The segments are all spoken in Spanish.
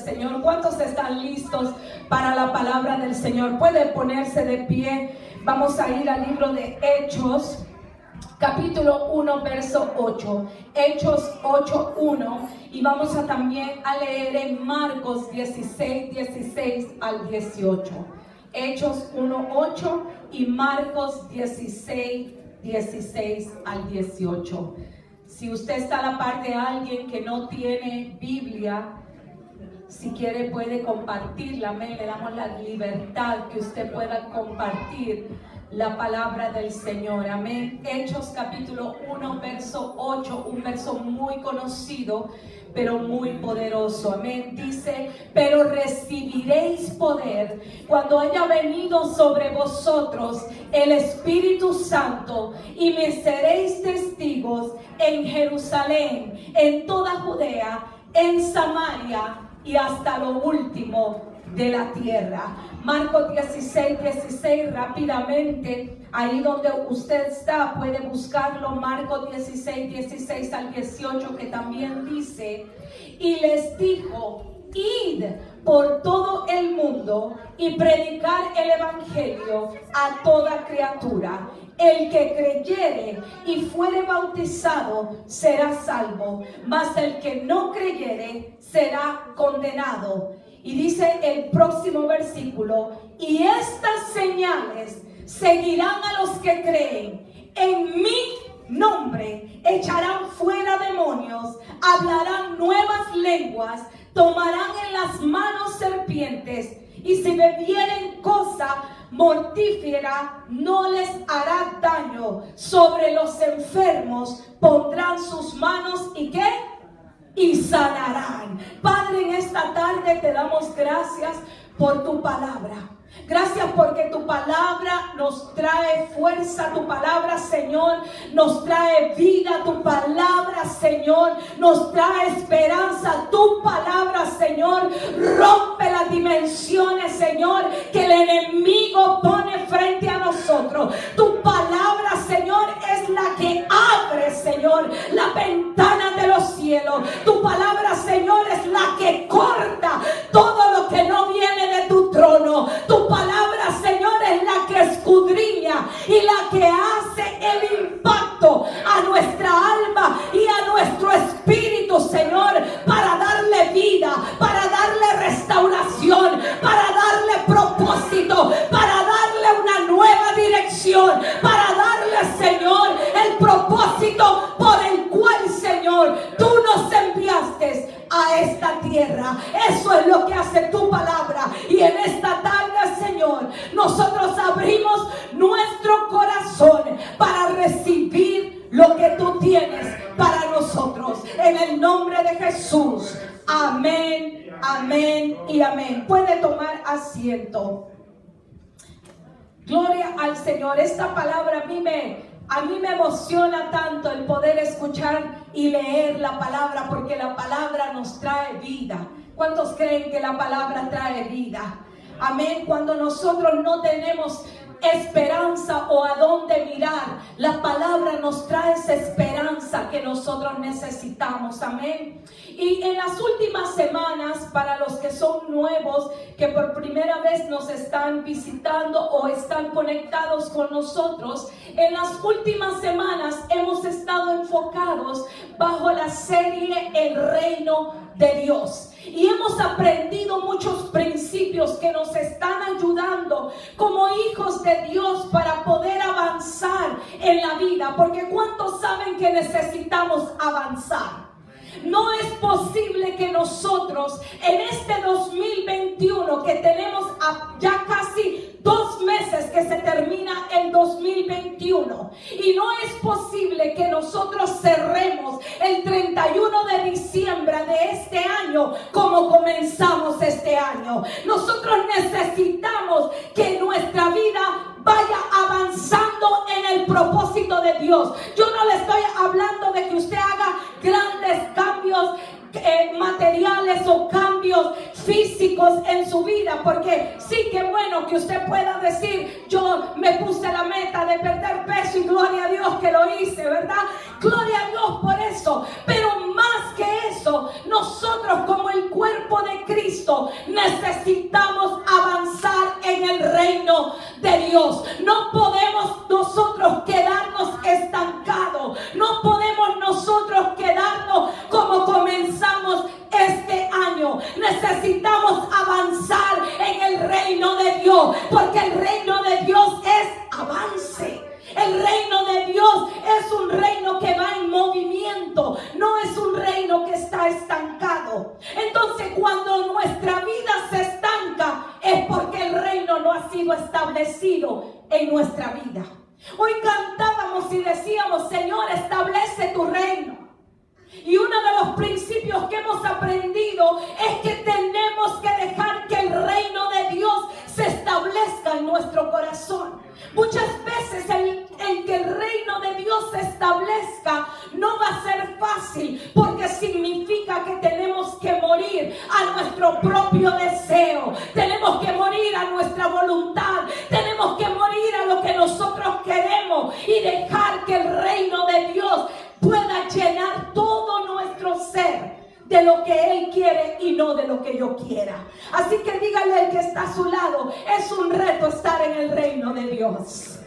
Señor, ¿cuántos están listos para la palabra del Señor? Puede ponerse de pie. Vamos a ir al libro de Hechos, capítulo 1, verso 8. Hechos 8, 1. Y vamos a también a leer en Marcos 16, 16 al 18. Hechos 1, 8 y Marcos 16, 16 al 18. Si usted está a la par de alguien que no tiene Biblia, si quiere puede compartirla. Amén. Le damos la libertad que usted pueda compartir la palabra del Señor. Amén. Hechos capítulo 1, verso 8, un verso muy conocido, pero muy poderoso. Amén. Dice: pero recibiréis poder cuando haya venido sobre vosotros el Espíritu Santo, y me seréis testigos en Jerusalén, en toda Judea, en Samaria y hasta lo último de la tierra. Marcos 16, 16, rápidamente, ahí donde usted está, puede buscarlo. Marcos 16, 16 al 18, que también dice: y les dijo: id por todo el mundo y predicar el evangelio a toda criatura. El que creyere y fuere bautizado será salvo, mas el que no creyere será condenado. Y dice el próximo versículo: y estas señales seguirán a los que creen. En mi nombre echarán fuera demonios, hablarán nuevas lenguas, tomarán en las manos serpientes, y si bebieren cosa mortífera no les hará daño. Sobre los enfermos pondrán sus manos y ¿qué? Y sanarán. Padre, en esta tarde te damos gracias por tu palabra. Gracias porque tu palabra nos trae fuerza, tu palabra, Señor, nos trae vida, tu palabra, Señor, nos trae esperanza, tu palabra, Señor, rompe las dimensiones, Señor, que el enemigo pone frente a nosotros. Tu palabra, Señor, es la que abre, Señor, la ventana de los cielos. Tu palabra, Señor, es la que corta todo lo que no viene de tu trono. Tu palabra, Señor, es la que escudriña y la que hace el impacto a nuestra alma y a nuestro espíritu, Señor, para darle vida, para darle restauración, para darle propósito, para darle una nueva dirección, para darle, Señor, el propósito por el cual, Señor, tú nos enviaste a esta tierra. Eso es lo que hace tu palabra. Y en esta tarde, Señor, nosotros abrimos nuestro corazón para recibir lo que tú tienes para nosotros. En el nombre de Jesús. Amén, amén y amén. Puede tomar asiento. Gloria al Señor. Esta palabra a mí me emociona tanto el poder escuchar y leer la palabra, porque la palabra nos trae vida. ¿Cuántos creen que la palabra trae vida? Amén. Cuando nosotros no tenemos esperanza o a dónde mirar, la palabra nos trae esa esperanza que nosotros necesitamos. Amén. Y en las últimas semanas, para los que son nuevos, que por primera vez nos están visitando o están conectados con nosotros, en las últimas semanas hemos estado enfocados bajo la serie El Reino de Dios. Y hemos aprendido muchos principios que nos están ayudando como hijos de Dios para poder avanzar en la vida. Porque ¿cuántos saben que necesitamos avanzar? No es posible que nosotros en este 2021, que tenemos ya casi 2 meses que se termina el 2021, y no es posible que nosotros cerremos el 31 de diciembre de este año como comenzamos este año. Nosotros necesitamos que nuestra vida vaya avanzando en el propósito de Dios. Yo no le estoy hablando de que usted haga grandes cambios materiales o cambios físicos en su vida, porque sí que bueno que usted pueda decir: yo me puse la meta de perder peso y gloria a Dios que lo hice, ¿verdad? Gloria a Dios por eso. Pero más que eso, eso, nosotros como el cuerpo de Cristo necesitamos avanzar en el reino de Dios. No podemos nosotros quedarnos estancados. No podemos nosotros quedarnos como comenzamos este año. Necesitamos avanzar en el reino de Dios, porque el reino de Dios es avance. El reino de Dios es un reino que va en movimiento, no es un reino que está estancado. Entonces, cuando nuestra vida se estanca, es porque el reino no ha sido establecido en nuestra vida. Hoy cantábamos y decíamos: Señor, establece tu reino. Y uno de los principios que hemos aprendido es que tenemos que dejar que el reino de Dios se establezca en nuestro corazón. Muchas veces el que el reino de Dios se establezca no va a ser fácil, porque significa que tenemos que morir a nuestro propio deseo, tenemos que morir a nuestra voluntad, tenemos que morir a lo que nosotros queremos y dejar que el reino de Dios pueda llenar todo nuestro ser de lo que Él quiere y no de lo que yo quiera. Así que dígale al que está a su lado: es un reto estar en el reino de Dios.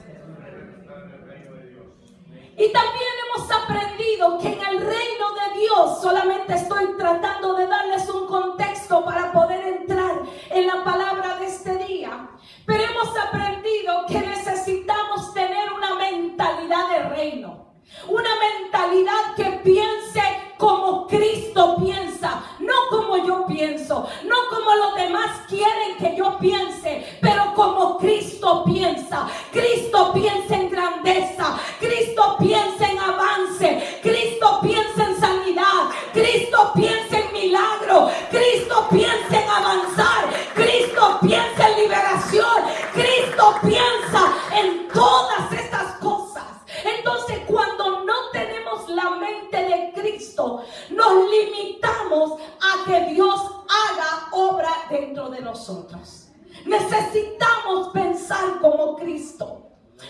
Y también hemos aprendido que en el reino de Dios, solamente estoy tratando de darles un contexto para poder entrar en la palabra de este día, pero hemos aprendido que necesitamos tener una mentalidad de reino. Una mentalidad que piense como Cristo piensa, no como yo pienso, no como los demás quieren que yo piense, pero como Cristo piensa. Cristo piensa en grandeza, Cristo piensa en avance, Cristo piensa en sanidad, Cristo piensa en milagro, Cristo piensa en avanzar, Cristo piensa en liberación, Cristo piensa en todas estas cosas. Entonces, cuando no tenemos la mente de Cristo, nos limitamos a que Dios haga obra dentro de nosotros. Necesitamos pensar como Cristo.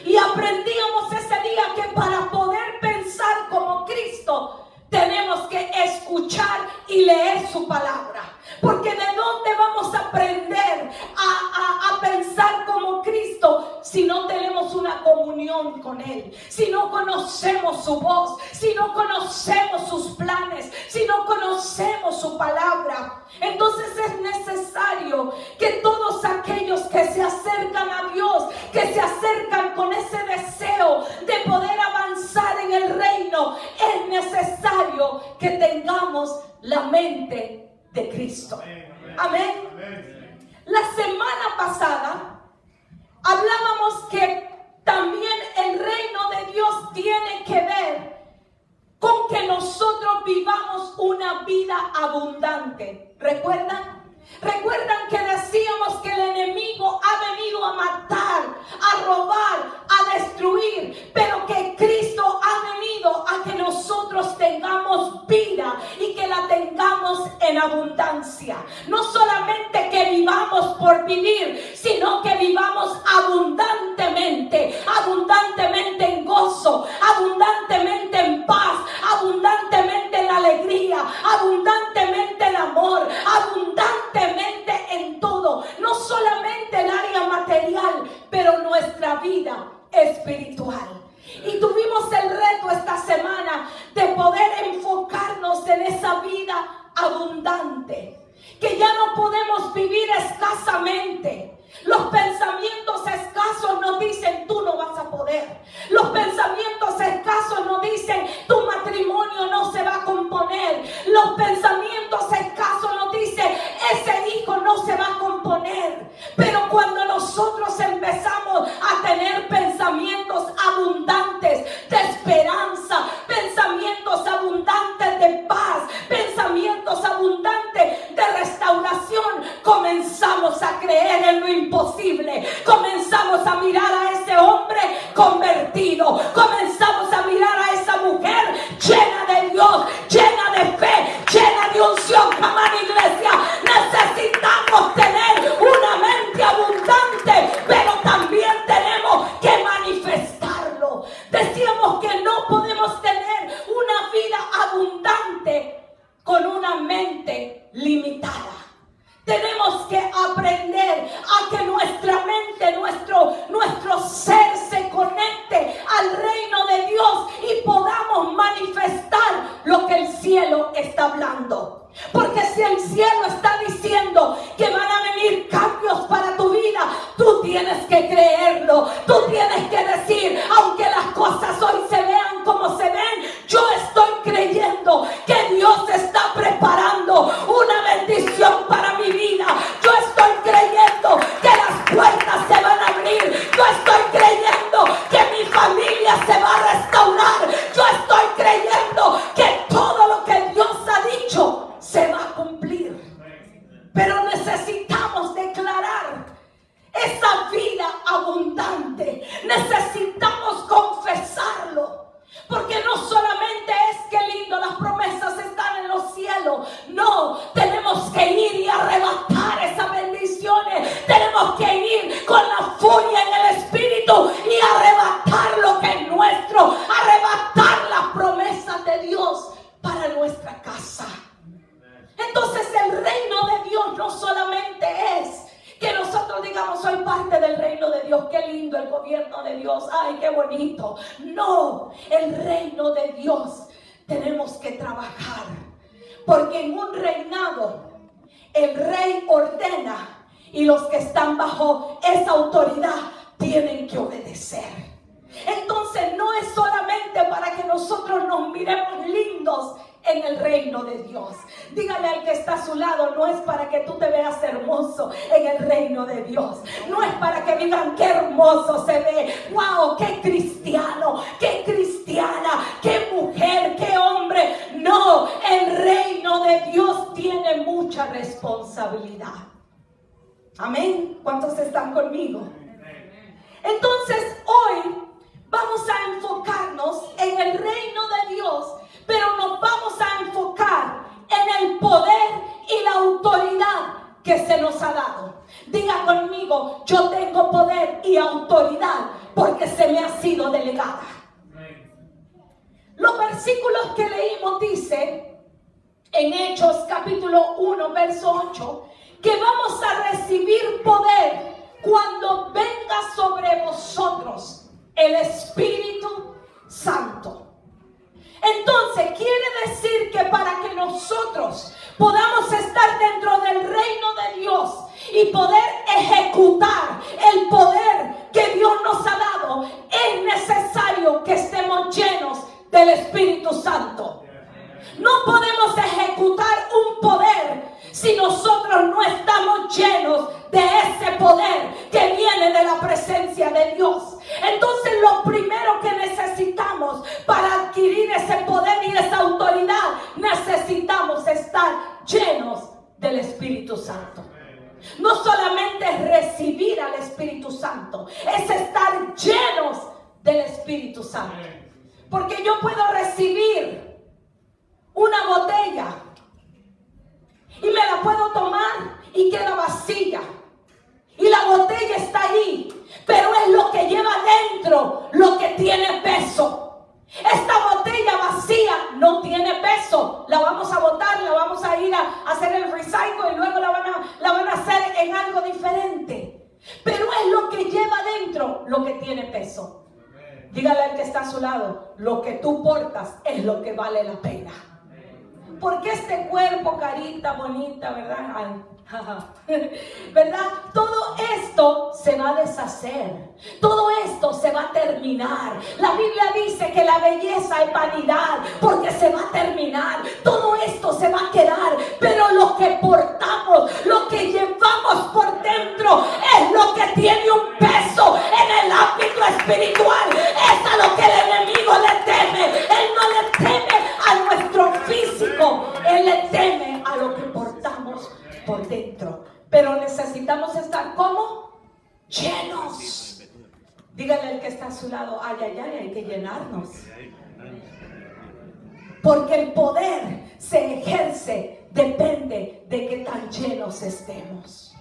Y aprendíamos ese día que para poder pensar como Cristo, tenemos que escuchar y leer su palabra. Porque ¿de dónde vamos a aprender a pensar como Cristo si no tenemos una comunión con Él? Si no conocemos su voz, si no conocemos sus planes, si no conocemos su palabra. Entonces es necesario que todos aquellos que se acercan a Dios, que se acercan con ese deseo de poder avanzar en el reino, es necesario que tengamos la mente de Cristo. Amén. La semana pasada hablábamos que también el reino de Dios tiene que ver con que nosotros vivamos una vida abundante. ¿Recuerdan? ¿Recuerdan que decíamos que el enemigo ha venido a matar, a robar, a destruir, pero que Cristo ha venido a que nosotros tengamos vida y que la tengamos en abundancia? No solamente que vivamos por vivir, sino que vivamos abundantemente, abundantemente en gozo, abundantemente en paz, abundantemente en alegría, abundantemente en amor, abundantemente en todo, no solamente el área material, pero nuestra vida espiritual. Y tuvimos el reto esta semana de poder enfocarnos en esa vida abundante, que ya no podemos vivir escasamente. Los pensamientos escasos nos dicen: tú no vas a poder. Los pensamientos escasos nos dicen: tu matrimonio no se va a componer. Los pensamientos escasos nos dicen: ese hijo no se va a componer. Pero cuando nosotros empezamos a tener pensamientos abundantes de esperanza, pensamientos abundantes de paz, pensamientos abundantes de restauración, comenzamos a creer en lo imposible. Comenzamos a mirar a ese hombre convertido, comenzamos a mirar a esa mujer llena de Dios, llena de fe, llena de unción. Amada iglesia, necesitamos tener una mente abundante, pero también tenemos que manifestarlo. Decíamos que no podemos tener una vida abundante con una necesitamos declarar esa vida abundante. Necesitamos confesarlo. Porque no solamente es que lindo, las promesas están en los cielos. No, tenemos que ir y arrebatar esas bendiciones. Tenemos que ir con la furia en el Espíritu y arrebatar lo que es nuestro. Arrebatar las promesas de Dios para nuestra casa. Entonces el reino de Dios no solamente es que nosotros digamos, soy parte del reino de Dios, qué lindo el gobierno de Dios, ay, qué bonito. No, el reino de Dios tenemos que trabajar, porque en un reinado el rey ordena y los que están bajo esa autoridad tienen que obedecer. Entonces no es solamente para que nosotros nos miremos lindos en el reino de Dios. Dígale al que está a su lado, no es para que tú te veas hermoso en el reino de Dios. No es para que digan qué hermoso se ve. Wow, qué cristiano, qué cristiana, qué mujer, qué hombre. No, el reino de Dios tiene mucha responsabilidad. Amén. ¿Cuántos están conmigo? Entonces hoy vamos a enfocarnos en el reino de Dios, pero nos vamos a enfocar en el poder y la autoridad que se nos ha dado. Diga conmigo, yo tengo poder y autoridad porque se me ha sido delegada. Los versículos que leímos dicen en Hechos capítulo 1 verso 8 que vamos a recibir poder cuando venga sobre vosotros el Espíritu Santo. Entonces quiere decir que para que nosotros podamos estar dentro del reino de Dios y poder ejecutar el poder que Dios nos ha dado, es necesario que estemos llenos del Espíritu Santo. No podemos ejecutar un poder si nosotros no estamos llenos de ese poder que viene de la presencia de Dios. Entonces lo primero que necesitamos para adquirir ese poder y esa autoridad, necesitamos estar llenos del Espíritu Santo. No solamente es recibir al Espíritu Santo, es estar llenos del Espíritu Santo. Porque yo puedo recibir una botella y me la puedo tomar y queda vacía. Y la botella está ahí, pero es lo que lleva dentro lo que tiene peso. Esta botella vacía no tiene peso. La vamos a botar, la vamos a ir a hacer el recycle y luego la van a hacer en algo diferente. Pero es lo que lleva dentro lo que tiene peso. Dígale al que está a su lado, lo que tú portas es lo que vale la pena. Porque este cuerpo, carita bonita, ¿verdad? Ay, ¿verdad? Todo esto se va a deshacer. Todo esto se va a terminar. La Biblia dice que la belleza es vanidad, porque se va a terminar. Todo esto se va a quedar. Pero lo que portamos, lo que llevamos por dentro, es lo que tiene un peso en el ámbito espiritual. Es a lo que el enemigo le teme. Él no le teme a nuestro físico, él le teme a lo que portamos por dentro. Pero necesitamos estar como llenos. Dígale al que está a su lado, ay, ay, ay, hay que llenarnos. Porque el poder se ejerce, depende de qué tan llenos estemos.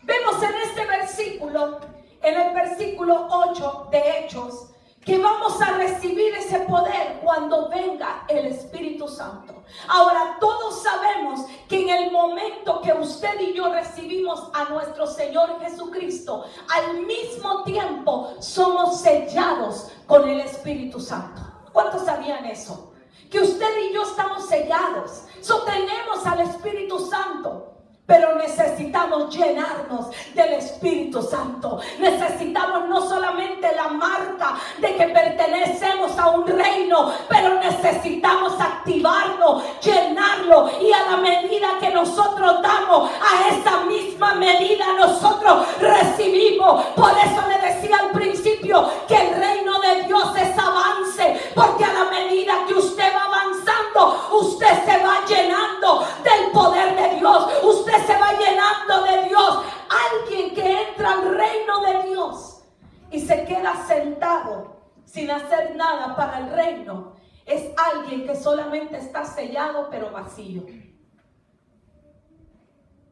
Vemos en este versículo, en el versículo 8 de Hechos, que vamos a recibir ese poder cuando venga el Espíritu Santo. Ahora, todos sabemos que en el momento que usted y yo recibimos a nuestro Señor Jesucristo, al mismo tiempo somos sellados con el Espíritu Santo. ¿Cuántos sabían eso? Que usted y yo estamos sellados, tenemos al Espíritu Santo. Pero necesitamos llenarnos del Espíritu Santo. Necesitamos no solamente la marca de que pertenecemos a un reino, pero necesitamos activarlo, llenarlo. Y a la medida que nosotros damos, a esa misma medida nosotros recibimos. Por eso le decía al principio que el reino de Dios es avance. Porque a la medida que usted va avanzando, usted se va llenando del poder de Dios. Usted se va sin hacer nada para el reino es alguien que solamente está sellado pero vacío.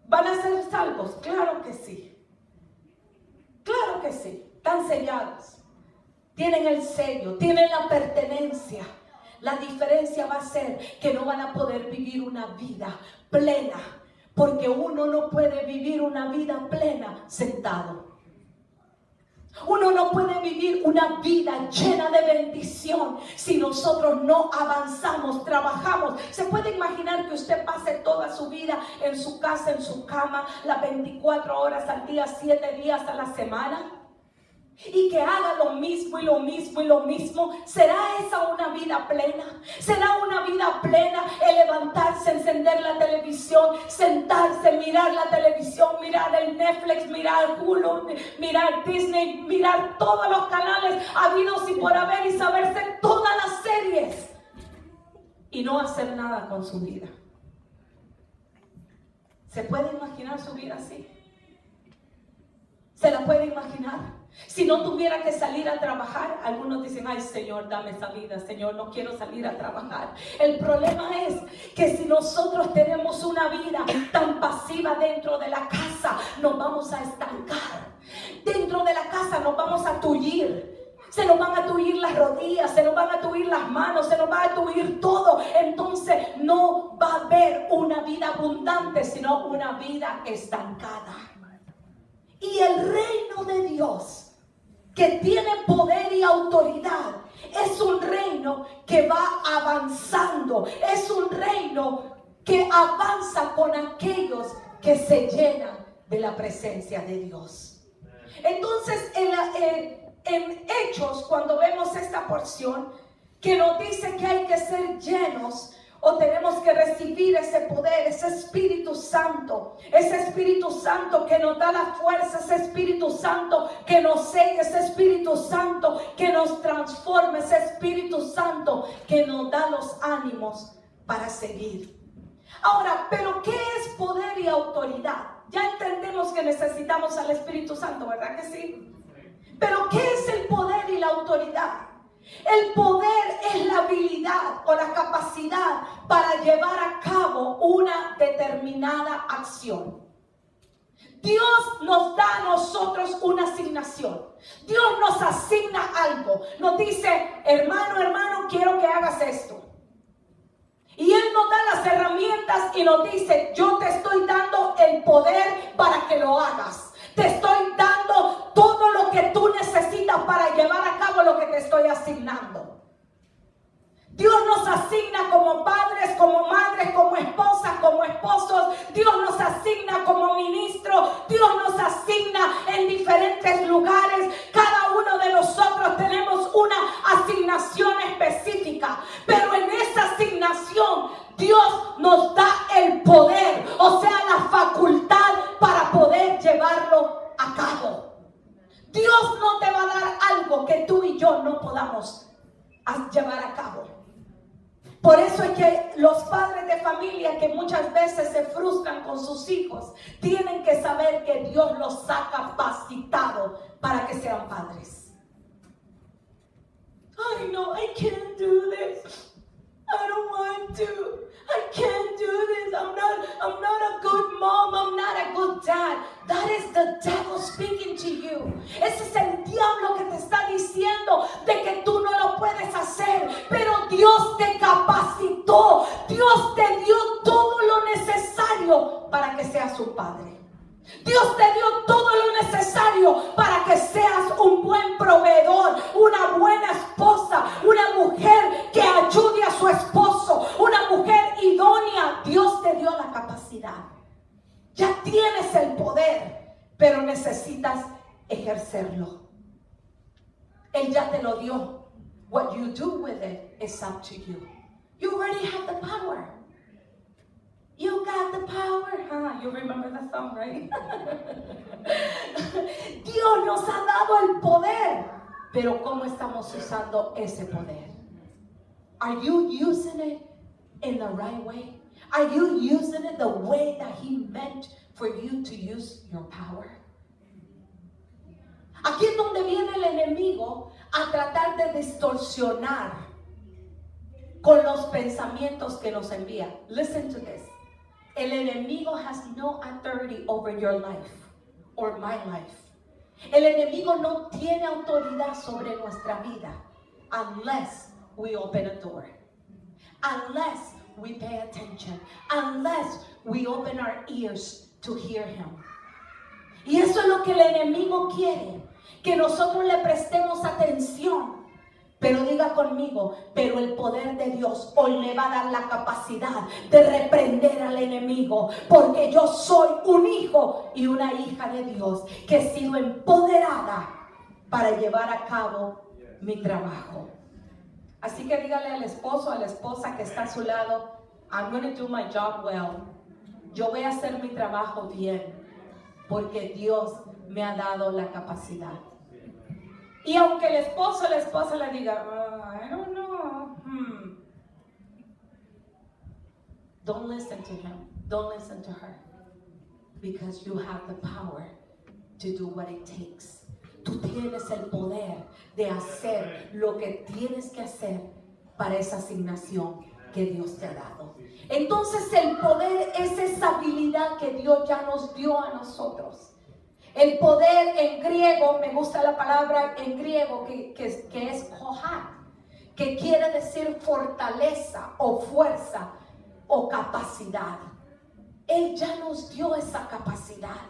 ¿Van a ser salvos? Claro que sí. Claro que sí. Están sellados. Tienen el sello, tienen la pertenencia. La diferencia va a ser que no van a poder vivir una vida plena, porque uno no puede vivir una vida plena sentado. Uno no puede vivir una vida llena de bendición si nosotros no avanzamos, trabajamos. ¿Se puede imaginar que usted pase toda su vida en su casa, en su cama, las 24 horas al día, 7 días a la semana? Y que haga lo mismo y lo mismo y lo mismo. ¿Será esa una vida plena? ¿Será una vida plena el levantarse, encender la televisión, sentarse, mirar la televisión, mirar el Netflix, mirar Hulu, mirar Disney, mirar todos los canales habidos y por haber y saberse todas las series y no hacer nada con su vida? ¿Se puede imaginar su vida así? ¿Se la puede imaginar? Si no tuviera que salir a trabajar, algunos dicen, ay Señor, dame esa vida, Señor, no quiero salir a trabajar. El problema es que si nosotros tenemos una vida tan pasiva dentro de la casa, nos vamos a estancar. Dentro de la casa nos vamos a tullir. Se nos van a tullir las rodillas, se nos van a tullir las manos, se nos va a tullir todo. Entonces no va a haber una vida abundante, sino una vida estancada. Y el reino de Dios, que tiene poder y autoridad, es un reino que va avanzando. Es un reino que avanza con aquellos que se llenan de la presencia de Dios. Entonces, en Hechos, cuando vemos esta porción que nos dice que hay que ser llenos, o tenemos que recibir ese poder, ese Espíritu Santo que nos da la fuerza, ese Espíritu Santo que nos sella, ese Espíritu Santo que nos transforma, ese Espíritu Santo que nos da los ánimos para seguir. Ahora, ¿pero qué es poder y autoridad? Ya entendemos que necesitamos al Espíritu Santo, ¿verdad que sí? Pero ¿qué es el poder y la autoridad? El poder es la habilidad o la capacidad para llevar a cabo una determinada acción. Dios nos da a nosotros una asignación. Dios nos asigna algo. Nos dice, hermano, quiero que hagas esto. Y Él nos da las herramientas y nos dice, yo te estoy dando el poder para que lo hagas. Te estoy dando todo lo que tú necesitas para llevar a cabo lo que te estoy asignando. Dios nos asigna como padres, como madres, como esposas, como esposos. Dios nos asigna como ministros. Dios nos asigna en diferentes lugares. Cada uno de nosotros tenemos una asignación específica. Pero en esa asignación Dios nos da el poder, o sea, la facultad para poder llevarlo a cabo. Dios no te va a dar algo que tú y yo no podamos llevar a cabo. Por eso es que los padres de familia que muchas veces se frustran con sus hijos, tienen que saber que Dios los ha capacitado para que sean padres. Ay, no, I can't do this. I don't want to. I can't do this. I'm not a good mom. I'm not a good dad. That is the devil speaking to you. Ese es el diablo que te está diciendo de que tú no lo puedes hacer. Pero Dios te capacitó. Dios te dio todo lo necesario para que seas su padre. Dios te dio todo lo necesario para que seas un buen proveedor, una buena esposa, una mujer que ayude a su esposo, una mujer idónea. Dios te dio la capacidad. Ya tienes el poder, pero necesitas ejercerlo. Él ya te lo dio. What you do with it is up to you. You already have the power. You got the power, huh? You remember that song, right? Dios nos ha dado el poder, pero ¿cómo estamos usando ese poder? Are you using it in the right way? Are you using it the way that He meant for you to use your power? Aquí es donde viene el enemigo a tratar de distorsionar con los pensamientos que nos envía. Listen to this. El enemigo has no authority over your life or my life. El enemigo no tiene autoridad sobre nuestra vida unless we open a door, unless we pay attention, unless we open our ears to hear him. Y eso es lo que el enemigo quiere, que nosotros le prestemos atención. Pero diga conmigo, pero el poder de Dios hoy me va a dar la capacidad de reprender al enemigo, porque yo soy un hijo y una hija de Dios que he sido empoderada para llevar a cabo mi trabajo. Así que dígale al esposo, a la esposa que está a su lado, I'm going to do my job well. Yo voy a hacer mi trabajo bien, porque Dios me ha dado la capacidad. Y aunque el esposo o la esposa le diga, I don't know, don't listen to him, don't listen to her, because you have the power to do what it takes. Tú tienes el poder de hacer lo que tienes que hacer para esa asignación que Dios te ha dado. Entonces el poder es esa habilidad que Dios ya nos dio a nosotros. El poder en griego, me gusta la palabra en griego que es kohat, que quiere decir fortaleza o fuerza o capacidad. Él ya nos dio esa capacidad.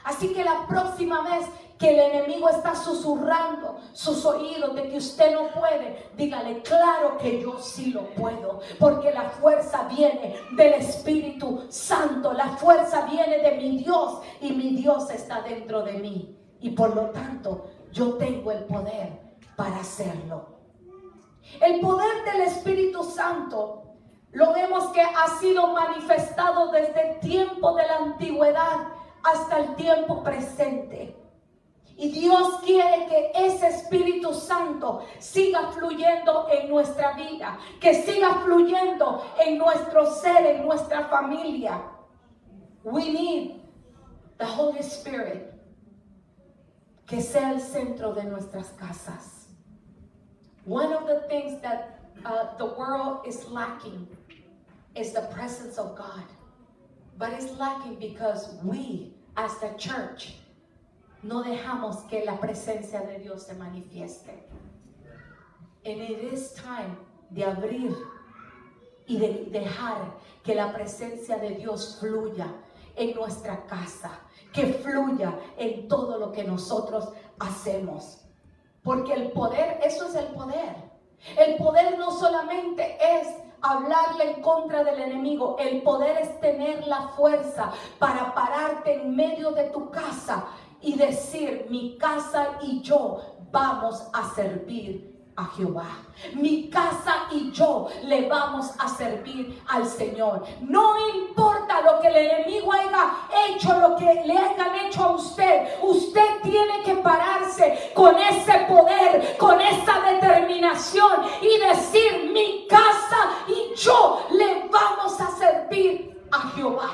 Así que la próxima vez que el enemigo está susurrando sus oídos de que usted no puede, dígale, claro que yo sí lo puedo, porque la fuerza viene del Espíritu Santo, la fuerza viene de mi Dios y mi Dios está dentro de mí, y por lo tanto yo tengo el poder para hacerlo. El poder del Espíritu Santo lo vemos que ha sido manifestado desde el tiempo de la antigüedad hasta el tiempo presente. Y Dios quiere que ese Espíritu Santo siga fluyendo en nuestra vida, que siga fluyendo en nuestro ser, en nuestra familia. We need the Holy Spirit que sea el centro de nuestras casas. One of the things that the world is lacking is the presence of God. But it's lacking because we, as the church, no dejamos que la presencia de Dios se manifieste. And it is time de abrir y de dejar que la presencia de Dios fluya en nuestra casa, que fluya en todo lo que nosotros hacemos. Porque el poder, eso es el poder. El poder no solamente es hablarle en contra del enemigo. El poder es tener la fuerza para pararte en medio de tu casa y decir, mi casa y yo vamos a servir a Jehová. Mi casa y yo le vamos a servir al Señor. No importa lo que el enemigo haya hecho, lo que le hayan hecho a usted. Usted tiene que pararse con ese poder, con esa determinación y decir, mi casa y yo le vamos a servir a Jehová.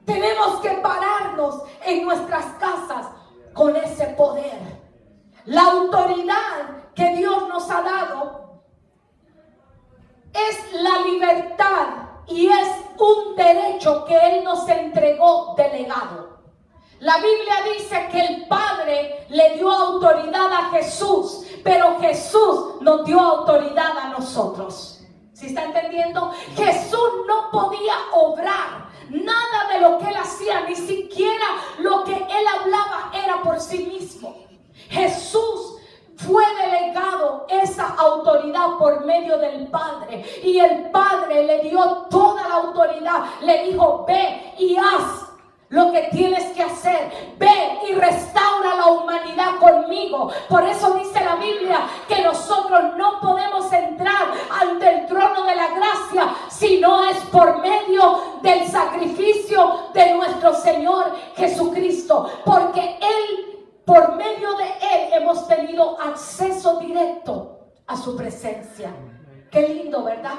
Tenemos que pararnos en nuestras casas con ese poder. La autoridad que Dios nos ha dado es la libertad y es un derecho que Él nos entregó delegado. La Biblia dice que el Padre le dio autoridad a Jesús, pero Jesús nos dio autoridad a nosotros. ¿Sí está entendiendo? Jesús no podía obrar nada de lo que Él hacía, ni siquiera lo que Él hablaba era por sí mismo. Jesús fue delegado esa autoridad por medio del Padre, y el Padre le dio toda la autoridad. Le dijo, ve y haz lo que tienes que hacer, ve y restaura la humanidad conmigo. Por eso dice la Biblia que nosotros no podemos entrar ante el trono de la gracia si no es por medio del sacrificio de nuestro Señor Jesucristo, porque por medio de Él hemos tenido acceso directo a su presencia. Qué lindo, ¿verdad?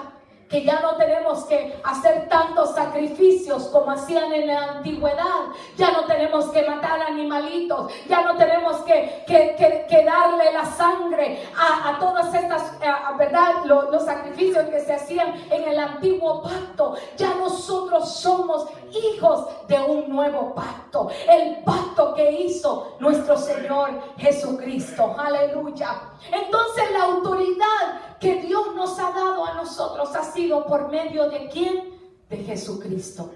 que ya no tenemos que hacer tantos sacrificios como hacían en la antigüedad. Ya no tenemos que matar animalitos, ya no tenemos que darle la sangre a todas estas, ¿verdad? Los sacrificios que se hacían en el antiguo pacto. Ya nosotros somos hijos de un nuevo pacto, el pacto que hizo nuestro Señor Jesucristo. Aleluya. Entonces la autoridad que Dios nos ha dado a nosotros ha sido por medio de ¿quién? De Jesucristo.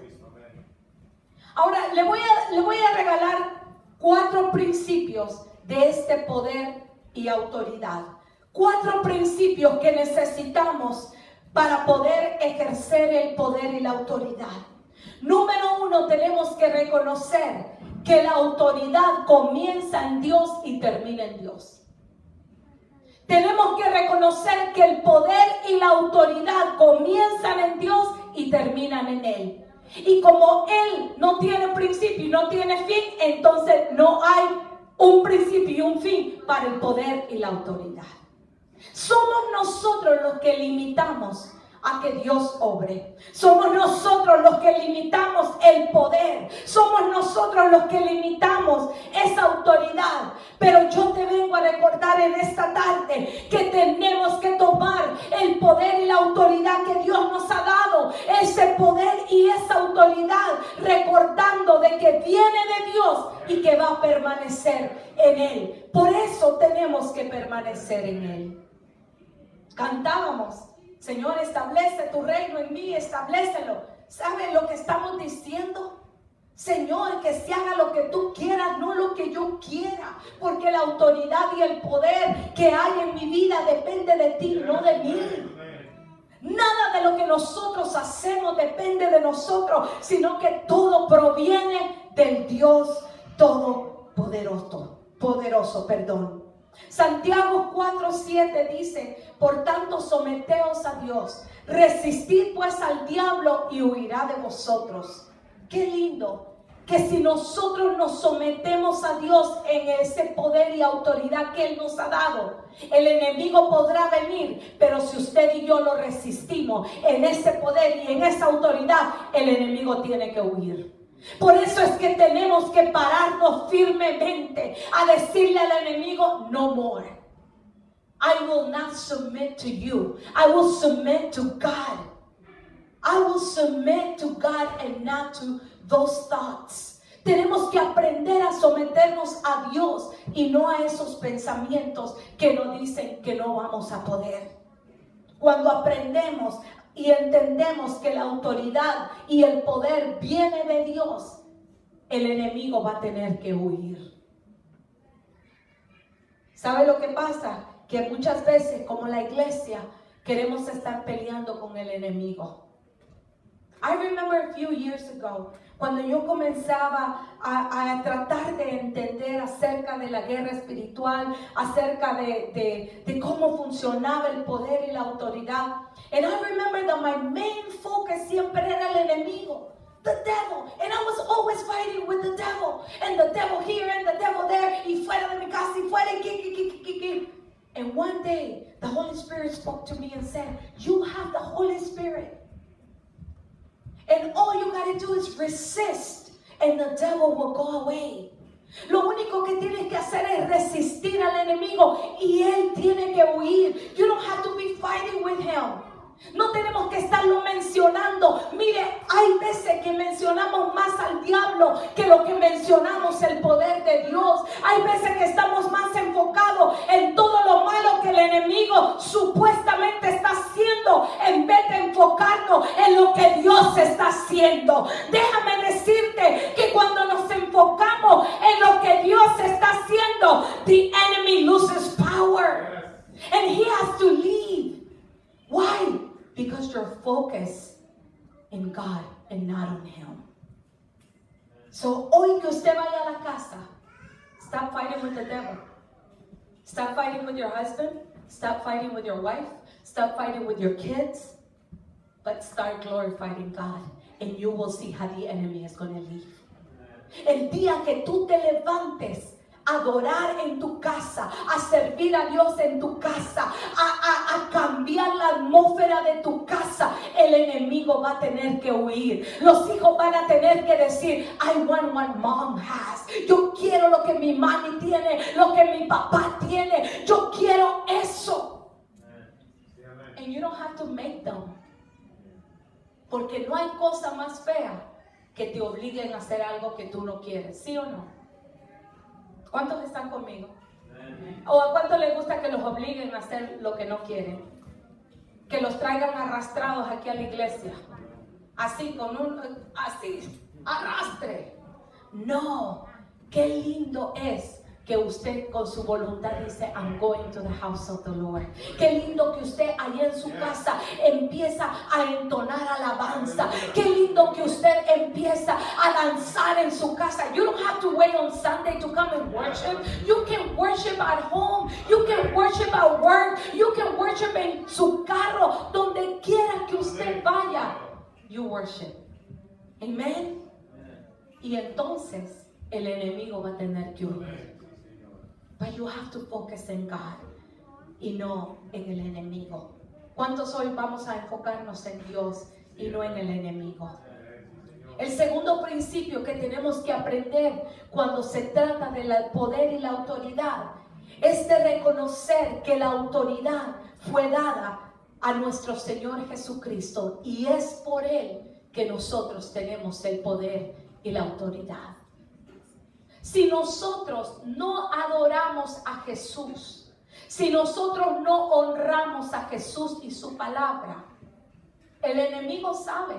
Ahora le voy a regalar 4 principios de este poder y autoridad. 4 principios que necesitamos para poder ejercer el poder y la autoridad. Número 1, tenemos que reconocer que la autoridad comienza en Dios y termina en Dios. Tenemos que reconocer que el poder y la autoridad comienzan en Dios y terminan en Él. Y como Él no tiene principio y no tiene fin, entonces no hay un principio y un fin para el poder y la autoridad. Somos nosotros los que limitamos a que Dios obre. Somos nosotros los que limitamos el poder. Somos nosotros los que limitamos esa autoridad. Pero yo te vengo a recordar en esta tarde que tenemos que tomar el poder y la autoridad que Dios nos ha dado. Ese poder y esa autoridad, recordando de que viene de Dios y que va a permanecer en Él. Por eso tenemos que permanecer en Él. Cantábamos: Señor, establece tu reino en mí, establécelo. ¿Saben lo que estamos diciendo? Señor, que se haga lo que tú quieras, no lo que yo quiera. Porque la autoridad y el poder que hay en mi vida depende de ti, no de mí. Nada de lo que nosotros hacemos depende de nosotros, sino que todo proviene del Dios Todopoderoso. Santiago 4:7 dice: por tanto someteos a Dios, resistid pues al diablo y huirá de vosotros. Qué lindo que si nosotros nos sometemos a Dios en ese poder y autoridad que Él nos ha dado, el enemigo podrá venir, pero si usted y yo lo resistimos en ese poder y en esa autoridad, el enemigo tiene que huir. Por eso es que tenemos que pararnos firmemente a decirle al enemigo: no more. I will not submit to you. I will submit to God. I will submit to God and not to those thoughts. Tenemos que aprender a someternos a Dios y no a esos pensamientos que nos dicen que no vamos a poder. Cuando aprendemos y entendemos que la autoridad y el poder viene de Dios, el enemigo va a tener que huir. ¿Sabe lo que pasa? Que muchas veces, como la iglesia, queremos estar peleando con el enemigo. I remember a few years ago, cuando yo comenzaba a tratar de entender acerca de la guerra espiritual, acerca de cómo funcionaba el poder y la autoridad. And I remember that my main focus siempre era el enemigo, the devil. And I was always fighting with the devil. And the devil here and the devil there. Y fuera de mi casa, y fuera, y And one day, the Holy Spirit spoke to me and said, you have the Holy Spirit. And all you got to do is resist, and the devil will go away. Lo único que tienes que hacer es resistir al enemigo y él tiene que huir. You don't have to be fighting with him. No tenemos que estarlo mencionando. Mire, hay veces que mencionamos más al diablo que lo que mencionamos el poder de Dios. Hay veces que estamos más enfocados en todo lo malo que el enemigo supuestamente está haciendo, en vez de enfocarnos en lo que Dios está haciendo. Déjame decirte que cuando nos enfocamos en lo que Dios está haciendo, the enemy loses power and he has to leave. Why? Because you're focused in God and not on Him. So, hoy que usted vaya a la casa, stop fighting with the devil. Stop fighting with your husband. Stop fighting with your wife. Stop fighting with your kids. But start glorifying God. And you will see how the enemy is going to leave. El día que tú te levantes adorar en tu casa, a servir a Dios en tu casa, a cambiar la atmósfera de tu casa, el enemigo va a tener que huir. Los hijos van a tener que decir, I want what mom has. Yo quiero lo que mi mami tiene, lo que mi papá tiene. Yo quiero eso. And you don't have to make them. Porque no hay cosa más fea que te obliguen a hacer algo que tú no quieres, ¿sí o no? ¿Cuántos están conmigo? ¿O a cuántos les gusta que los obliguen a hacer lo que no quieren? Que los traigan arrastrados aquí a la iglesia. Así, así, arrastre. No, qué lindo es que usted con su voluntad dice, I'm going to the house of the Lord. Qué lindo que usted allá en su casa empieza a entonar alabanza. Qué lindo que usted empieza a danzar en su casa. You don't have to wait on Sunday to come and worship. You can worship at home. You can worship at work. You can worship en su carro. Donde quiera que usted vaya, you worship. Amen. Y entonces el enemigo va a tener que huir. But you have to focus in God y no en el enemigo. ¿Cuántos hoy vamos a enfocarnos en Dios y no en el enemigo? El segundo principio que tenemos que aprender cuando se trata del poder y la autoridad es de reconocer que la autoridad fue dada a nuestro Señor Jesucristo y es por Él que nosotros tenemos el poder y la autoridad. Si nosotros no adoramos a Jesús, si nosotros no honramos a Jesús y su palabra, el enemigo sabe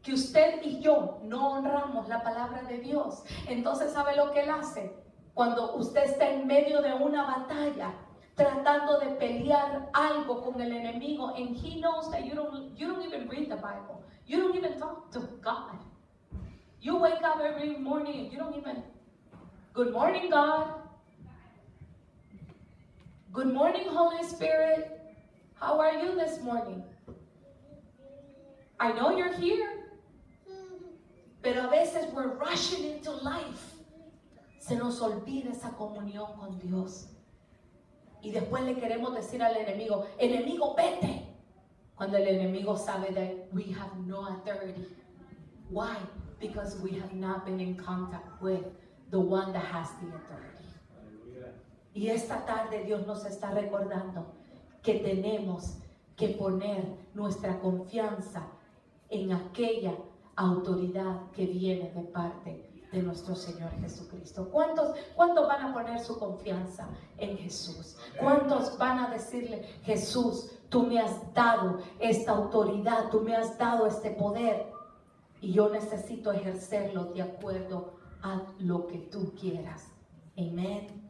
que usted y yo no honramos la palabra de Dios. Entonces, ¿sabe lo que él hace? Cuando usted está en medio de una batalla, tratando de pelear algo con el enemigo, and he knows that you don't even read the Bible. You don't even talk to God. You wake up every morning and you don't even, good morning, God. Good morning, Holy Spirit. How are you this morning? I know you're here. Pero a veces we're rushing into life. Se nos olvida esa comunión con Dios. Y después le queremos decir al enemigo, enemigo, vete. Cuando el enemigo sabe that we have no authority. Why? Because we have not been in contact with the one that has the authority. Y esta tarde Dios nos está recordando que tenemos que poner nuestra confianza en aquella autoridad que viene de parte de nuestro Señor Jesucristo. ¿Cuántos van a poner su confianza en Jesús? ¿Cuántos van a decirle, Jesús, tú me has dado esta autoridad, tú me has dado este poder y yo necesito ejercerlo de acuerdo a lo que tú quieras? Amén.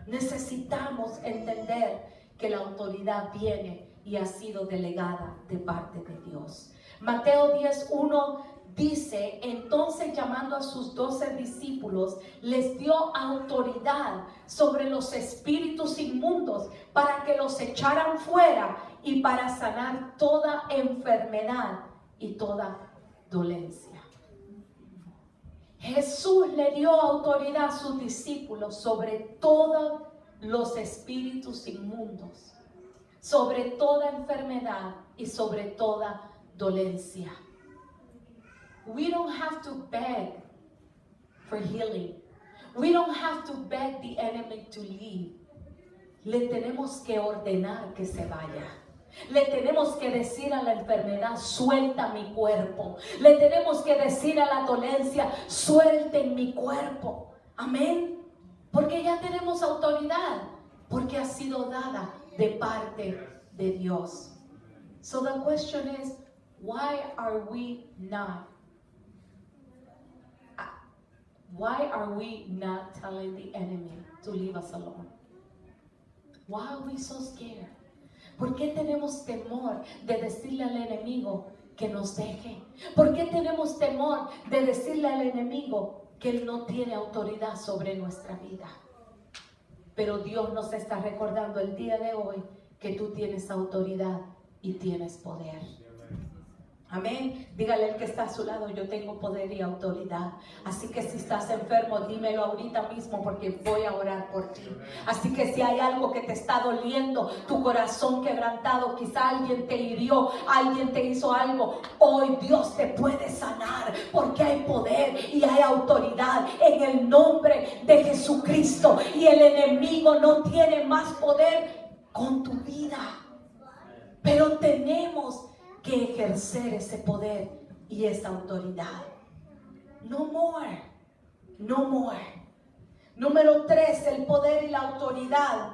Necesitamos entender que la autoridad viene y ha sido delegada de parte de Dios. Mateo 10:1 dice, entonces llamando a sus 12 discípulos, les dio autoridad sobre los espíritus inmundos para que los echaran fuera y para sanar toda enfermedad y toda dolencia. Jesús le dio autoridad a sus discípulos sobre todos los espíritus inmundos, sobre toda enfermedad y sobre toda dolencia. We don't have to beg for healing. We don't have to beg the enemy to leave. Le tenemos que ordenar que se vaya. Le tenemos que decir a la enfermedad, suelta mi cuerpo. Le tenemos que decir a la dolencia, suelten mi cuerpo. Amén. Porque ya tenemos autoridad. Porque ha sido dada de parte de Dios. So the question is, why are we not telling the enemy to leave us alone? Why are we so scared? ¿Por qué tenemos temor de decirle al enemigo que nos deje? ¿Por qué tenemos temor de decirle al enemigo que él no tiene autoridad sobre nuestra vida? Pero Dios nos está recordando el día de hoy que tú tienes autoridad y tienes poder. Amén. Dígale al que está a su lado: yo tengo poder y autoridad. Así que si estás enfermo, dímelo ahorita mismo, porque voy a orar por ti. Así que si hay algo que te está doliendo, tu corazón quebrantado, quizá alguien te hirió, alguien te hizo algo, hoy Dios te puede sanar, porque hay poder y hay autoridad en el nombre de Jesucristo. Y el enemigo no tiene más poder con tu vida. Pero tenemos que ejercer ese poder y esa autoridad. No more. No more. Número 3, el poder y la autoridad.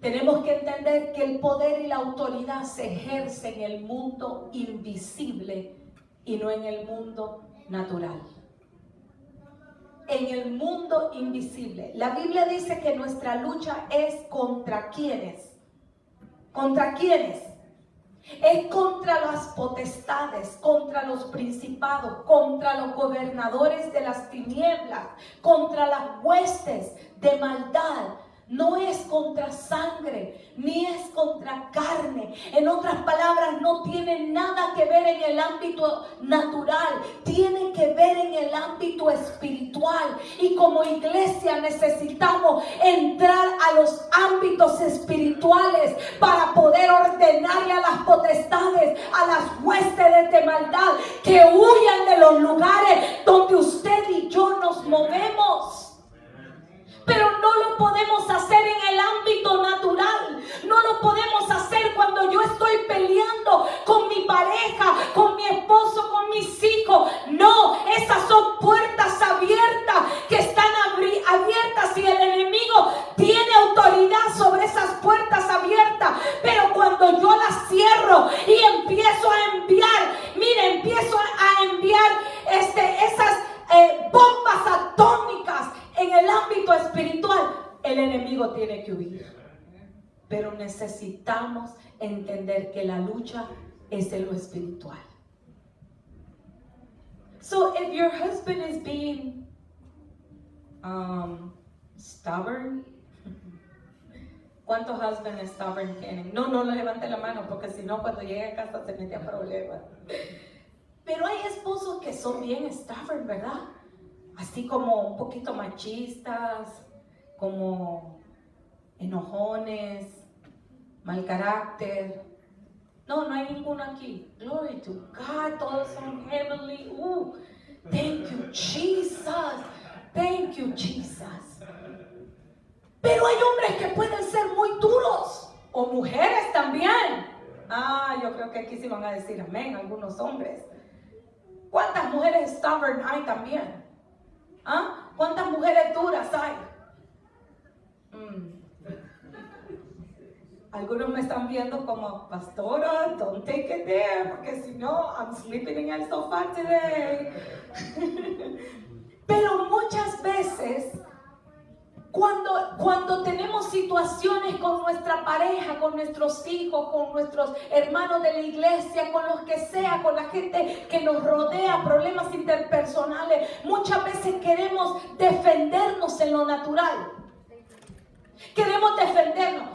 Tenemos que entender que el poder y la autoridad se ejerce en el mundo invisible y no en el mundo natural. En el mundo invisible. La Biblia dice que nuestra lucha es contra ¿quiénes? ¿Contra quiénes? Es contra las potestades, contra los principados, contra los gobernadores de las tinieblas, contra las huestes de maldad. No es contra sangre, ni es contra carne. En otras palabras, no tiene nada que ver en el ámbito natural, tiene que ver en el ámbito espiritual. Y como iglesia necesitamos entrar a los ámbitos espirituales para poder ordenarle a las potestades, a las huestes de maldad, que huyan de los lugares donde usted y yo nos movemos. Pero no lo podemos hacer en el ámbito natural. No lo podemos hacer cuando yo estoy peleando con mi pareja, con mi esposo, con mis hijos. No, esas son puertas abiertas que están abiertas y el enemigo tiene autoridad sobre esas puertas abiertas. Pero cuando yo las cierro y empiezo a enviar, empiezo a enviar esas bombas atómicas en el ámbito espiritual, el enemigo tiene que huir. Pero necesitamos entender que la lucha es en lo espiritual. So if your husband is being stubborn, ¿cuántos husbands stubborn tienen? No levante la mano, porque si no, cuando llegue a casa se mete a problemas. Pero hay esposos que son bien stubborn, ¿verdad? Así como un poquito machistas, como enojones, mal carácter. No hay ninguno aquí. Glory to God, todos son heavenly. Thank you, Jesus. Thank you, Jesus. Pero hay hombres que pueden ser muy duros, o mujeres también. Yo creo que aquí sí van a decir amén, algunos hombres. ¿Cuántas mujeres stubborn hay también? ¿Cuántas mujeres duras hay? Algunos me están viendo como: pastora, don't take it there, porque si no, I'm sleeping in el sofá today. Pero muchas veces, cuando tenemos situaciones con nuestra pareja, con nuestros hijos, con nuestros hermanos de la iglesia, con los que sea, con la gente que nos rodea, problemas interpersonales, muchas veces queremos defendernos en lo natural. Queremos defendernos.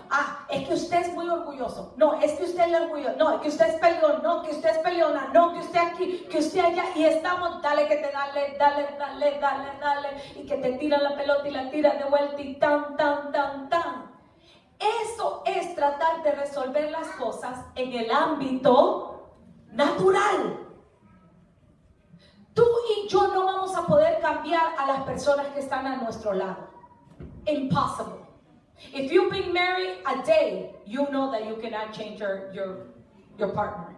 Es que usted es muy orgulloso. No, es que usted es orgulloso. No, es que usted es peleón. No, que usted es peleona. No, que usted aquí, que usted allá. Y estamos, dale que te dale. Y que te tira la pelota y la tira de vuelta y tan. Eso es tratar de resolver las cosas en el ámbito natural. Tú y yo no vamos a poder cambiar a las personas que están a nuestro lado. Impossible. If you've been married a day, you know that you cannot change your partner.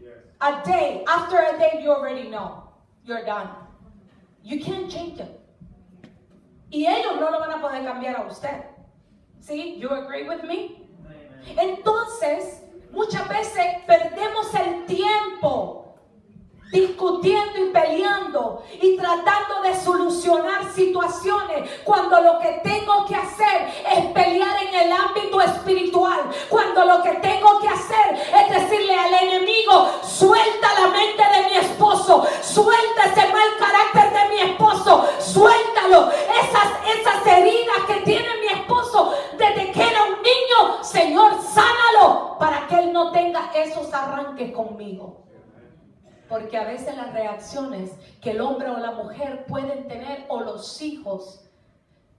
Yes. A day, after a day, you already know. You're done. You can't change them. Y ellos no lo van a poder cambiar a usted. ¿Sí? You agree with me? Amen. Entonces, muchas veces perdemos el tiempo discutiendo y peleando y tratando de solucionar situaciones, cuando lo que tengo que hacer es pelear en el ámbito espiritual, cuando lo que tengo que hacer es decirle al enemigo: suelta la mente de mi esposo, suelta ese mal carácter de mi esposo, suéltalo, esas heridas que tiene mi esposo desde que era un niño, Señor, sánalo para que él no tenga esos arranques conmigo. Porque a veces las reacciones que el hombre o la mujer pueden tener, o los hijos,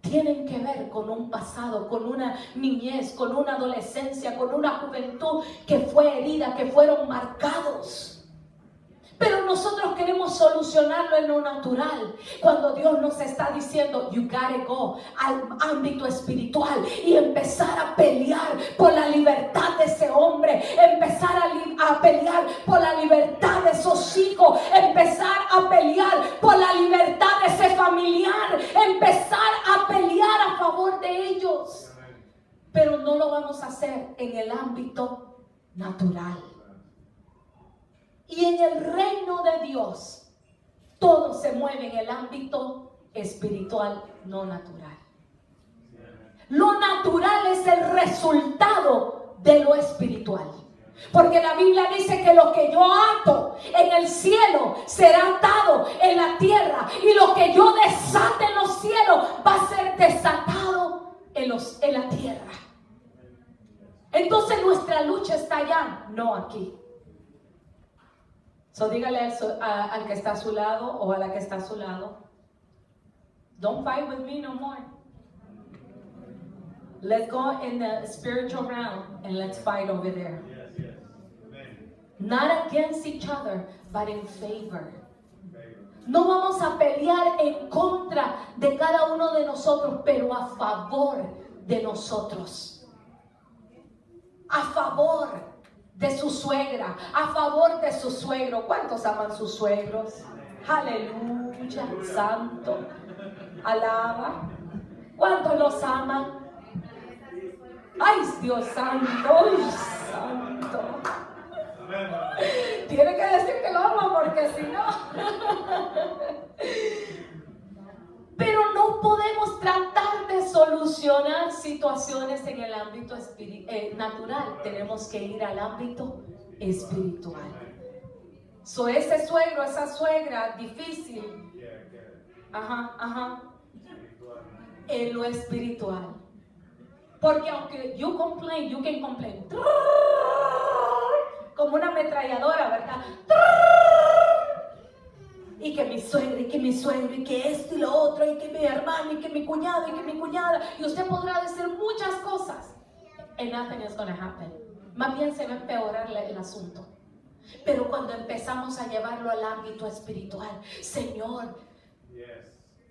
tienen que ver con un pasado, con una niñez, con una adolescencia, con una juventud que fue herida, que fueron marcados. Pero nosotros queremos solucionarlo en lo natural, cuando Dios nos está diciendo, you gotta go al ámbito espiritual y empezar a pelear por la libertad de ese hombre, empezar a pelear por la libertad de esos hijos, empezar a pelear por la libertad de ese familiar, empezar a pelear a favor de ellos. Pero no lo vamos a hacer en el ámbito natural. Y en el reino de Dios, todo se mueve en el ámbito espiritual, no natural. Lo natural es el resultado de lo espiritual. Porque la Biblia dice que lo que yo ato en el cielo será atado en la tierra. Y lo que yo desate en los cielos va a ser desatado en la tierra. Entonces nuestra lucha está allá, no aquí. So dígale al que está a su lado o a la que está a su lado, don't fight with me no more. Let's go in the spiritual realm and let's fight over there. Yes. Not against each other, but in favor. No vamos a pelear en contra de cada uno de nosotros, pero a favor de nosotros. A favor de su suegra, a favor de su suegro. ¿Cuántos aman sus suegros? Aleluya, santo, alaba. ¿Cuántos los aman? Ay, Dios santo, ay, santo. Tiene que decir que lo ama, porque si no. Pero no podemos tratar de solucionar situaciones en el ámbito natural. Tenemos que ir al ámbito espiritual. So ese suegro, esa suegra difícil. En lo espiritual. Porque aunque you can complain. Como una ametralladora, ¿verdad? Y que mi suegra, y que mi suegro, y que esto y lo otro, y que mi hermano, y que mi cuñado, y que mi cuñada. Y usted podrá decir muchas cosas. And nothing is going to happen. Más bien se va a empeorar el asunto. Pero cuando empezamos a llevarlo al ámbito espiritual, Señor,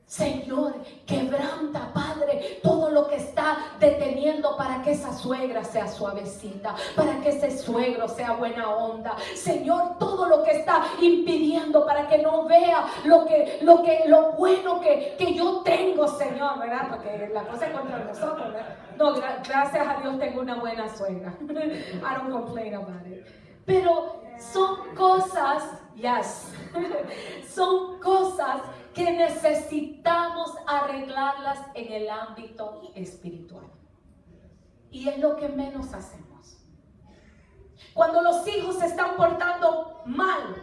Señor, quebranta, Padre, todo lo que está deteniendo para que esa suegra sea suavecita, para que ese suegro sea buena onda. Señor, todo lo que está impidiendo para que no vea lo bueno que yo tengo, Señor, ¿verdad? Porque la cosa es contra nosotros, ¿verdad? No, gracias a Dios tengo una buena suegra. I don't complain about it. Pero son cosas, son cosas que necesitamos arreglarlas en el ámbito espiritual. Y es lo que menos hacemos. Cuando los hijos se están portando mal,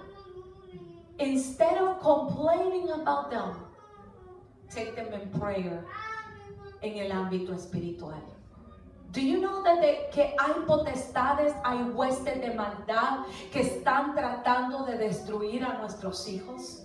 instead of complaining about them, take them in prayer en el ámbito espiritual. Do you know que hay potestades, hay huestes de maldad que están tratando de destruir a nuestros hijos?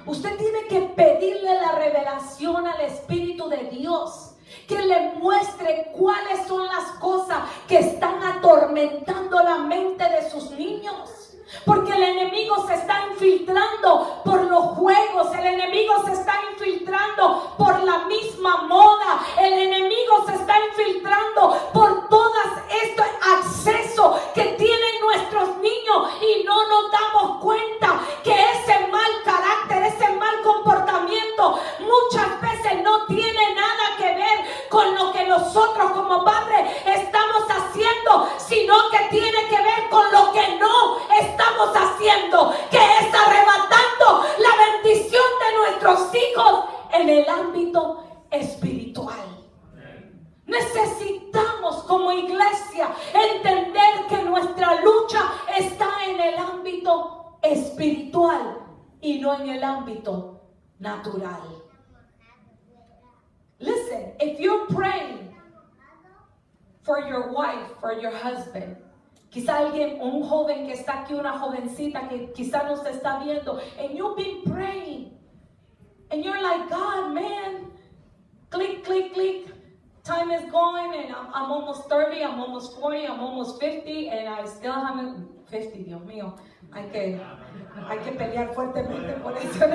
Usted tiene que pedirle la revelación al Espíritu de Dios, que le muestre cuáles son las cosas que están atormentando la mente de sus niños. Porque el enemigo se está infiltrando por los juegos, el enemigo se está infiltrando por la misma moda, el enemigo se está infiltrando por todos estos accesos que tienen nuestros niños y no nos damos cuenta que ese mal carácter, ese mal comportamiento muchas veces no tiene nada que ver con lo que nosotros como padres estamos haciendo, sino que tiene que ver con lo que no estamos haciendo, que es arrebatando la bendición de nuestros hijos en el ámbito espiritual. Necesitamos como iglesia entender que nuestra lucha está en el ámbito espiritual y no en el ámbito natural. Listen, if you're praying for your wife, for your husband, Quizá alguien, un joven que está aquí, una jovencita que quizá nos está viendo, and you've been praying, and you're like, God, man, click, click, click. Time is going, and I'm almost 30, I'm almost 40, I'm almost 50, and I still haven't, 50, Dios mío, hay que pelear fuertemente por eso.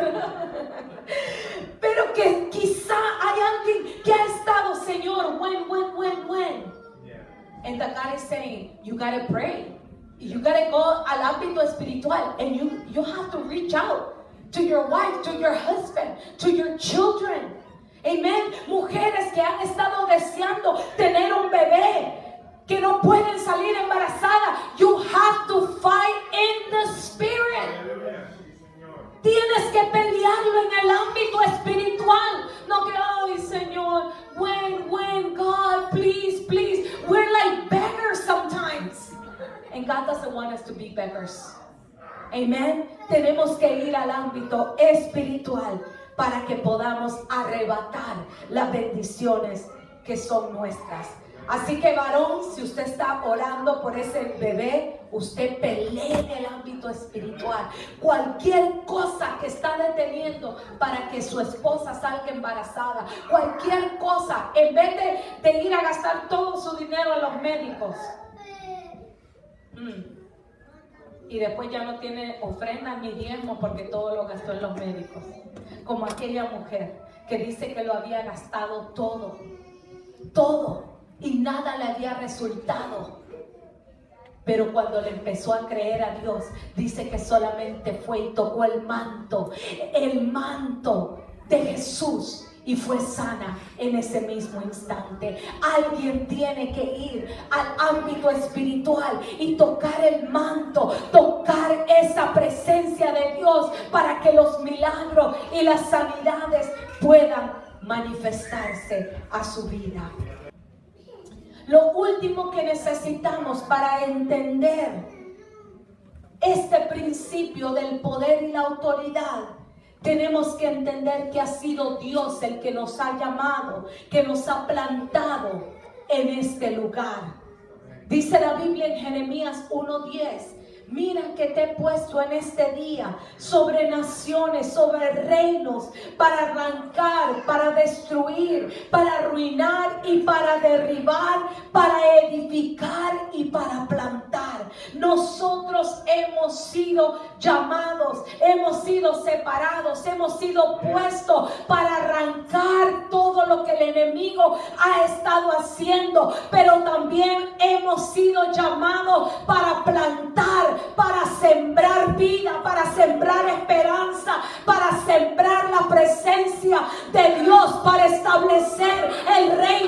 Pero que quizá hay alguien que ha estado, Señor, when. And that God is saying, you gotta pray. You gotta go al ámbito espiritual, and you have to reach out to your wife, to your husband, to your children. Amen. Mujeres que han estado deseando tener un bebé, que no pueden salir embarazadas. You have to fight in the spirit. Tienes que pelearlo en el ámbito espiritual. No que, ay, Señor, when, God, please. We're like beggars sometimes. And God doesn't want us to be beggars. Amen. Tenemos que ir al ámbito espiritual para que podamos arrebatar las bendiciones que son nuestras. Así que, varón, si usted está orando por ese bebé, usted pelee en el ámbito espiritual. Cualquier cosa que está deteniendo para que su esposa salga embarazada, cualquier cosa, en vez de ir a gastar todo su dinero en los médicos, y después ya no tiene ofrenda ni diezmo porque todo lo gastó en los médicos, como aquella mujer que dice que lo había gastado todo, y nada le había resultado. Pero cuando le empezó a creer a Dios, dice que solamente fue y tocó el manto de Jesús, y fue sana en ese mismo instante. Alguien tiene que ir al ámbito espiritual y tocar el manto, tocar esa presencia de Dios para que los milagros y las sanidades puedan manifestarse a su vida. Lo último que necesitamos para entender este principio del poder y la autoridad, tenemos que entender que ha sido Dios el que nos ha llamado, que nos ha plantado en este lugar. Dice la Biblia en Jeremías 1:10, mira que te he puesto en este día sobre naciones, sobre reinos, para arrancar, para destruir, para arruinar y para derribar, para edificar y para plantar. Nosotros hemos sido llamados, hemos sido separados, hemos sido puestos para arrancar todo lo que el enemigo ha estado haciendo, pero también hemos sido llamados para plantar, para sembrar vida, para sembrar esperanza, para sembrar la presencia de Dios, para establecer el reino